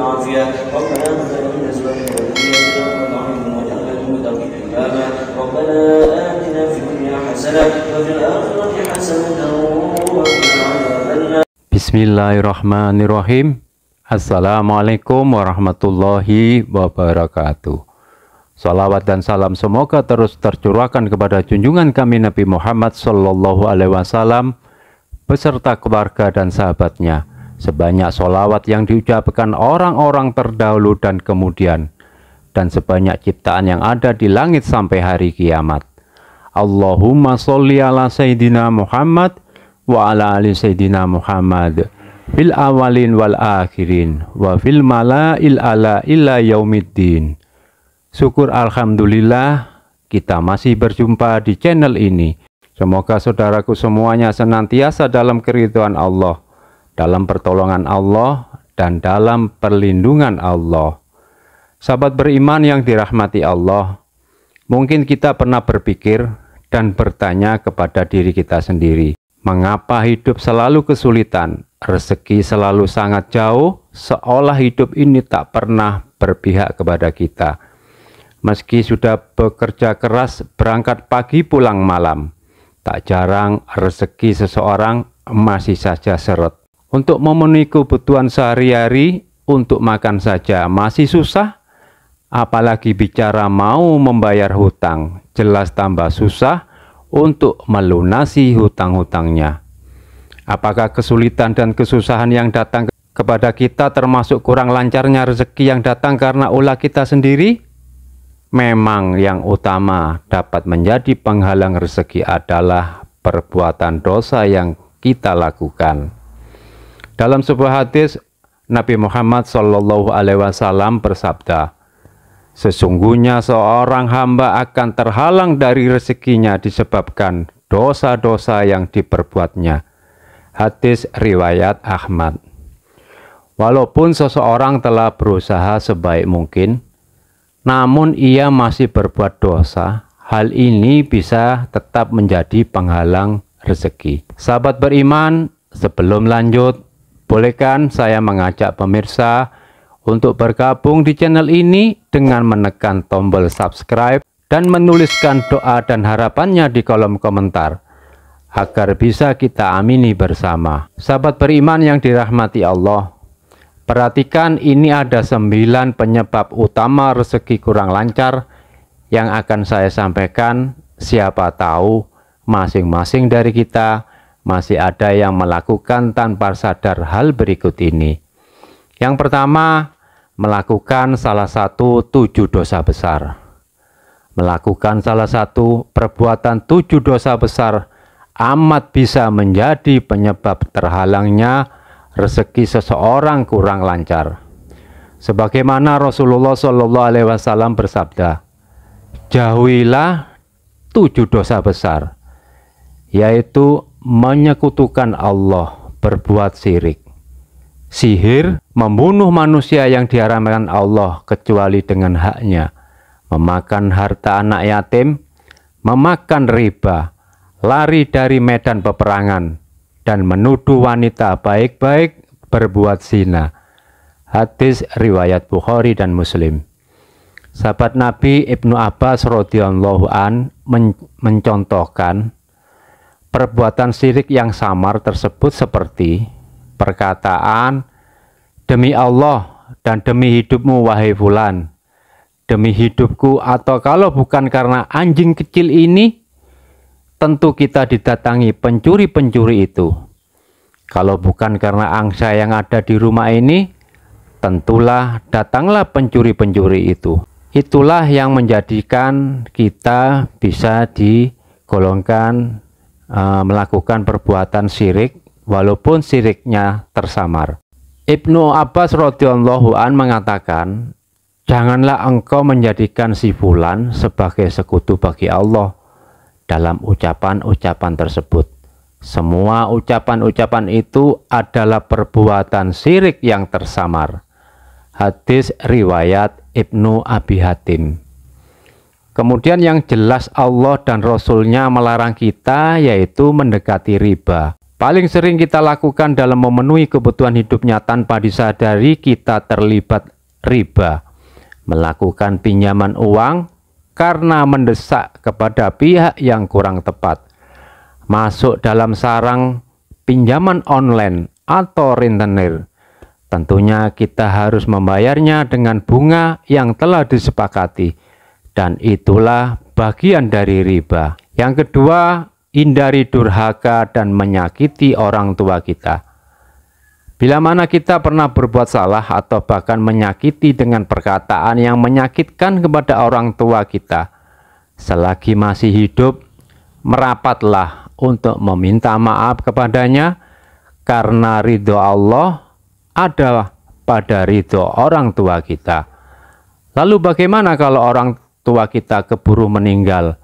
عافية ربنا هب لنا من أزواجنا وذرياتنا قرة أعين واجعلنا للمتقين إماما ربنا آتنا في الدنيا حسنة وفي الآخرة حسنة وقنا عذاب النار. Bismillahirrahmanirrahim. Assalamualaikum warahmatullahi wabarakatuh. Salawat dan salam semoga terus tercurahkan kepada junjungan kami Nabi Muhammad Sallallahu Alaihi Wasallam beserta keluarga dan sahabatnya, sebanyak solawat yang diucapkan orang-orang terdahulu dan kemudian, dan sebanyak ciptaan yang ada di langit sampai hari kiamat. Allahumma sholli ala Sayyidina Muhammad wa ala ali Sayyidina Muhammad fil awalin wal akhirin wa fil mala'il ala illa yaumiddin. Syukur alhamdulillah kita masih berjumpa di channel ini. Semoga saudaraku semuanya senantiasa dalam keridhaan Allah, dalam pertolongan Allah, dan dalam perlindungan Allah. Sahabat beriman yang dirahmati Allah, mungkin kita pernah berpikir dan bertanya kepada diri kita sendiri, mengapa hidup selalu kesulitan, rezeki selalu sangat jauh, seolah hidup ini tak pernah berpihak kepada kita. Meski sudah bekerja keras, berangkat pagi pulang malam, tak jarang rezeki seseorang masih saja seret. Untuk memenuhi kebutuhan sehari-hari, untuk makan saja masih susah, apalagi bicara mau membayar hutang, jelas tambah susah untuk melunasi hutang-hutangnya. Apakah kesulitan dan kesusahan yang datang kepada kita termasuk kurang lancarnya rezeki yang datang karena ulah kita sendiri? Memang yang utama dapat menjadi penghalang rezeki adalah perbuatan dosa yang kita lakukan. Dalam sebuah hadis, Nabi Muhammad Shallallahu Alaihi Wasallam bersabda, sesungguhnya seorang hamba akan terhalang dari rezekinya disebabkan dosa-dosa yang diperbuatnya. Hadis riwayat Ahmad. Walaupun seseorang telah berusaha sebaik mungkin, namun ia masih berbuat dosa, hal ini bisa tetap menjadi penghalang rezeki. Sahabat beriman, sebelum lanjut, bolehkan saya mengajak pemirsa untuk bergabung di channel ini dengan menekan tombol subscribe dan menuliskan doa dan harapannya di kolom komentar, agar bisa kita amini bersama. Sahabat beriman yang dirahmati Allah, perhatikan, ini ada 9 penyebab utama rezeki kurang lancar yang akan saya sampaikan. Siapa tahu masing-masing dari kita masih ada yang melakukan tanpa sadar hal berikut ini. Yang pertama, melakukan salah satu 7 dosa besar. Melakukan salah satu perbuatan 7 dosa besar amat bisa menjadi penyebab terhalangnya rezeki seseorang kurang lancar. Sebagaimana Rasulullah Shallallahu Alaihi Wasallam bersabda, jauhilah 7 dosa besar, yaitu menyekutukan Allah, berbuat syirik, sihir, membunuh manusia yang diharamkan Allah kecuali dengan haknya, memakan harta anak yatim, memakan riba, lari dari medan peperangan, dan menuduh wanita baik-baik berbuat zina. Hadis riwayat Bukhari dan Muslim. Sahabat Nabi Ibnu Abbas radhiyallahu an mencontohkan perbuatan syirik yang samar tersebut seperti perkataan, demi Allah dan demi hidupmu wahai fulan, demi hidupku, atau kalau bukan karena anjing kecil ini, tentu kita didatangi pencuri-pencuri itu. Kalau bukan karena angsa yang ada di rumah ini, tentulah datanglah pencuri-pencuri itu. Itulah yang menjadikan kita bisa digolongkan melakukan perbuatan syirik, walaupun syiriknya tersamar. Ibnu Abbas radhiyallahu an mengatakan, janganlah engkau menjadikan si fulan sebagai sekutu bagi Allah dalam ucapan-ucapan tersebut. Semua ucapan-ucapan itu adalah perbuatan syirik yang tersamar. Hadis riwayat Ibnu Abi Hatim. Kemudian yang jelas Allah dan Rasulnya melarang kita, yaitu mendekati riba. paling sering kita lakukan dalam memenuhi kebutuhan hidupnya tanpa disadari kita terlibat riba, melakukan pinjaman uang karena mendesak kepada pihak yang kurang tepat, masuk dalam sarang pinjaman online atau rentenir. Tentunya kita harus membayarnya dengan bunga yang telah disepakati, dan itulah bagian dari riba. Yang kedua, hindari durhaka dan menyakiti orang tua kita. Bila mana kita pernah berbuat salah atau bahkan menyakiti dengan perkataan yang menyakitkan kepada orang tua kita, selagi masih hidup, merapatlah untuk meminta maaf kepadanya, karena ridho Allah ada pada ridho orang tua kita. Lalu bagaimana kalau orang tua kita keburu meninggal,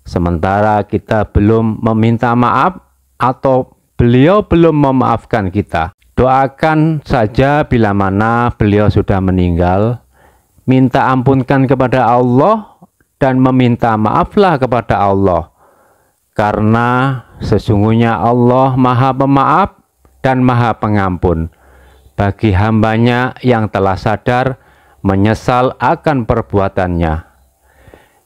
sementara kita belum meminta maaf atau beliau belum memaafkan kita? Doakan saja bila mana beliau sudah meninggal, minta ampunkan kepada Allah dan meminta maaflah kepada Allah, karena sesungguhnya Allah Maha Pemaaf dan Maha Pengampun bagi hambanya yang telah sadar menyesal akan perbuatannya.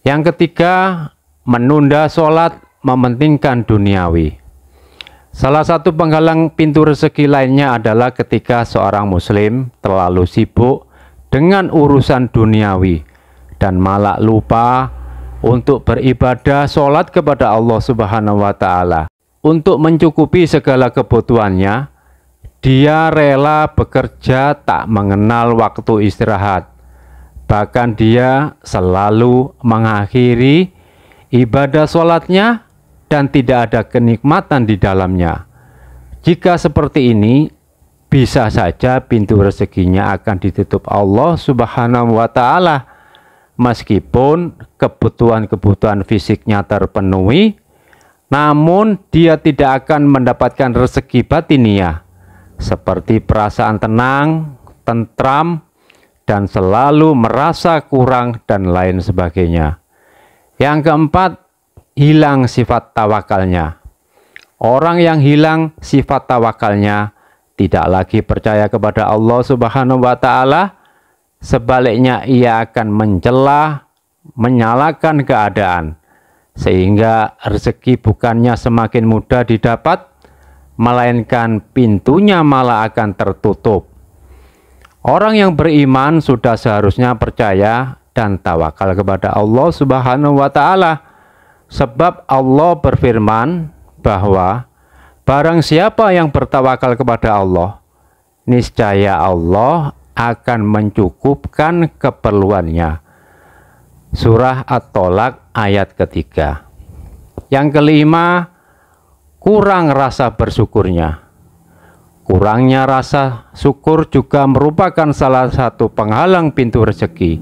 Yang ketiga, menunda sholat, mementingkan duniawi. Salah satu penghalang pintu rezeki lainnya adalah ketika seorang muslim terlalu sibuk dengan urusan duniawi dan malah lupa untuk beribadah sholat kepada Allah Subhanahu wa Ta'ala. Untuk mencukupi segala kebutuhannya, dia rela bekerja tak mengenal waktu istirahat. Bahkan dia selalu mengakhiri ibadah sholatnya dan tidak ada kenikmatan di dalamnya. Jika seperti ini, bisa saja pintu rezekinya akan ditutup Allah Subhanahu wa Ta'ala. Meskipun kebutuhan-kebutuhan fisiknya terpenuhi, namun dia tidak akan mendapatkan rezeki batiniah, seperti perasaan tenang, tentram, dan selalu merasa kurang dan lain sebagainya. Yang keempat, hilang sifat tawakalnya. Orang yang hilang sifat tawakalnya tidak lagi percaya kepada Allah Subhanahu wa Ta'ala. Sebaliknya ia akan mencela, menyalahkan keadaan, sehingga rezeki bukannya semakin mudah didapat, melainkan pintunya malah akan tertutup. Orang yang beriman sudah seharusnya percaya dan tawakal kepada Allah Subhanahu wa Ta'ala, sebab Allah berfirman bahwa barang siapa yang bertawakal kepada Allah, niscaya Allah akan mencukupkan keperluannya. Surah At-Tolak ayat ketiga. Yang kelima, kurang rasa bersyukurnya. Kurangnya rasa syukur juga merupakan salah satu penghalang pintu rezeki.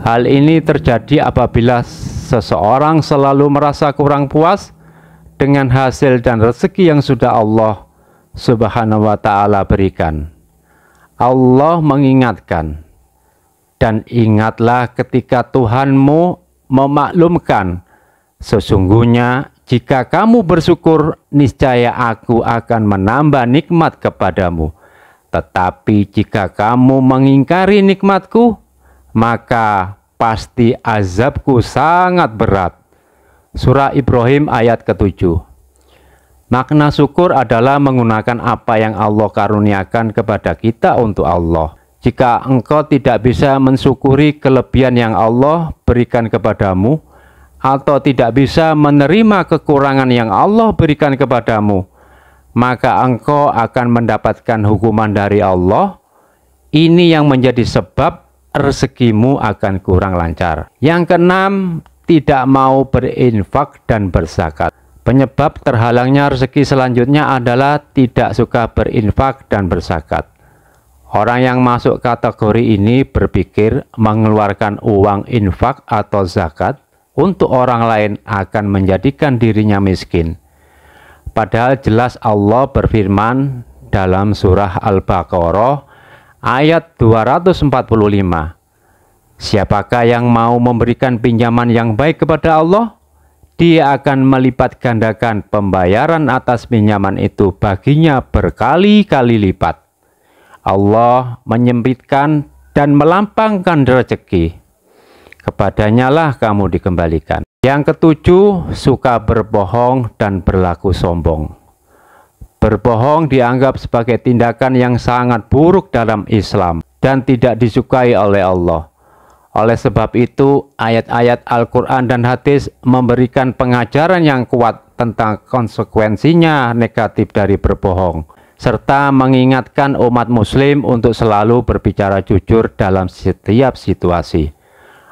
Hal ini terjadi apabila seseorang selalu merasa kurang puas dengan hasil dan rezeki yang sudah Allah Subhanahu wa Ta'ala berikan. Allah mengingatkan, dan ingatlah ketika Tuhanmu memaklumkan, sesungguhnya jika kamu bersyukur, niscaya aku akan menambah nikmat kepadamu. Tetapi jika kamu mengingkari nikmatku, maka pasti azabku sangat berat. Surah Ibrahim ayat ke-7. Makna syukur adalah menggunakan apa yang Allah karuniakan kepada kita untuk Allah. Jika engkau tidak bisa mensyukuri kelebihan yang Allah berikan kepadamu, atau tidak bisa menerima kekurangan yang Allah berikan kepadamu, maka engkau akan mendapatkan hukuman dari Allah. Ini yang menjadi sebab rezekimu akan kurang lancar. Yang keenam, tidak mau berinfak dan berzakat. Penyebab terhalangnya rezeki selanjutnya adalah tidak suka berinfak dan berzakat. Orang yang masuk kategori ini berpikir mengeluarkan uang infak atau zakat untuk orang lain akan menjadikan dirinya miskin. Padahal jelas Allah berfirman dalam surah Al-Baqarah ayat 245. Siapakah yang mau memberikan pinjaman yang baik kepada Allah? Dia akan melipat gandakan pembayaran atas pinjaman itu baginya berkali-kali lipat. Allah menyempitkan dan melampangkan rezeki. Kepadanya lah kamu dikembalikan. Yang ketujuh, suka berbohong dan berlaku sombong. Berbohong dianggap sebagai tindakan yang sangat buruk dalam Islam dan tidak disukai oleh Allah. Oleh sebab itu, ayat-ayat Al-Quran dan hadis memberikan pengajaran yang kuat tentang konsekuensinya negatif dari berbohong, serta mengingatkan umat muslim untuk selalu berbicara jujur dalam setiap situasi.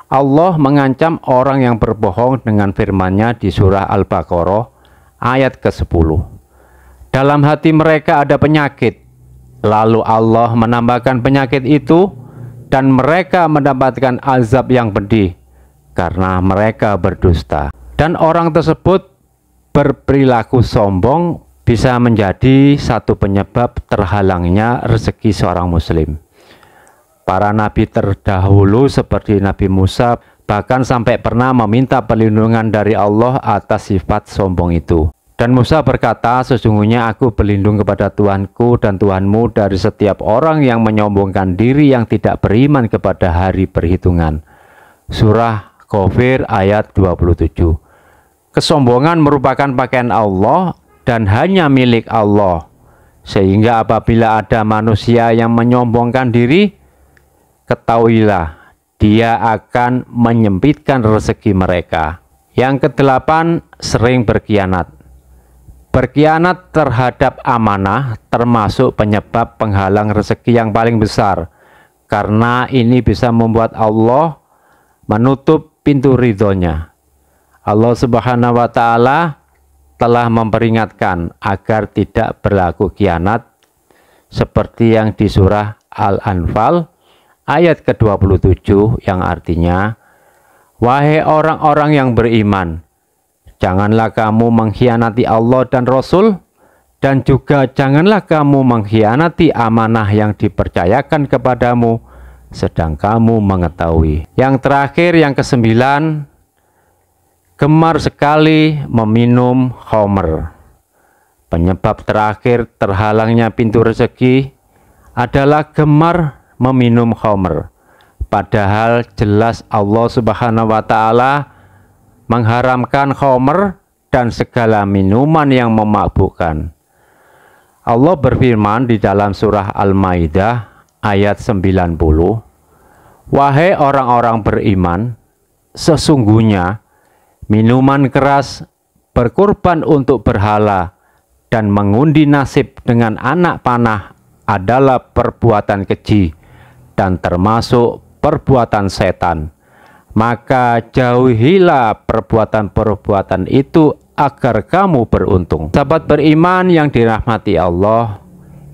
Allah mengancam orang yang berbohong dengan firman-Nya di surah Al-Baqarah ayat ke-10. Dalam hati mereka ada penyakit, lalu Allah menambahkan penyakit itu, dan mereka mendapatkan azab yang pedih karena mereka berdusta. Dan orang tersebut berperilaku sombong bisa menjadi satu penyebab terhalangnya rezeki seorang muslim. Para nabi terdahulu seperti Nabi Musa bahkan sampai pernah meminta perlindungan dari Allah atas sifat sombong itu. Dan Musa berkata, sesungguhnya aku berlindung kepada Tuhanku dan Tuhanmu dari setiap orang yang menyombongkan diri yang tidak beriman kepada hari perhitungan. Surah Ghafir ayat 27. Kesombongan merupakan pakaian Allah dan hanya milik Allah. Sehingga apabila ada manusia yang menyombongkan diri, ketahuilah dia akan menyempitkan rezeki mereka. Yang kedelapan, sering berkhianat. Berkhianat terhadap amanah termasuk penyebab penghalang rezeki yang paling besar, karena ini bisa membuat Allah menutup pintu ridhonya. Allah Subhanahu wa Ta'ala telah memperingatkan agar tidak berlaku khianat seperti yang di surah Al-Anfal ayat ke-27 yang artinya, wahai orang-orang yang beriman, janganlah kamu mengkhianati Allah dan Rasul, dan juga janganlah kamu mengkhianati amanah yang dipercayakan kepadamu, sedang kamu mengetahui. Yang terakhir, yang kesembilan, gemar sekali meminum khamr. Penyebab terakhir terhalangnya pintu rezeki adalah gemar meminum khamr. Padahal jelas Allah Subhanahu wa Ta'ala mengharamkan khamr dan segala minuman yang memabukkan. Allah berfirman di dalam surah Al-Maidah ayat 90, wahai orang-orang beriman, sesungguhnya minuman keras, berkorban untuk berhala, dan mengundi nasib dengan anak panah adalah perbuatan keji dan termasuk perbuatan setan. Maka jauhilah perbuatan-perbuatan itu agar kamu beruntung. Sahabat beriman yang dirahmati Allah,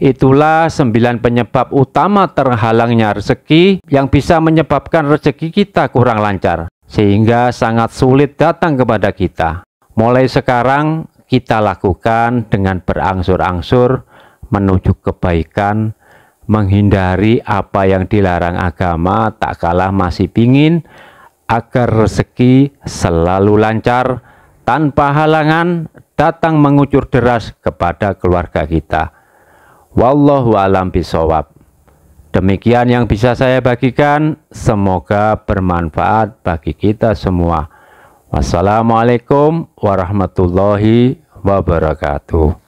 itulah 9 penyebab utama terhalangnya rezeki yang bisa menyebabkan rezeki kita kurang lancar, sehingga sangat sulit datang kepada kita. Mulai sekarang kita lakukan dengan berangsur-angsur menuju kebaikan, menghindari apa yang dilarang agama, tak kalah masih pingin agar rezeki selalu lancar tanpa halangan datang mengucur deras kepada keluarga kita. Wallahu a'lam bishawab. Demikian yang bisa saya bagikan, semoga bermanfaat bagi kita semua. Wassalamualaikum warahmatullahi wabarakatuh.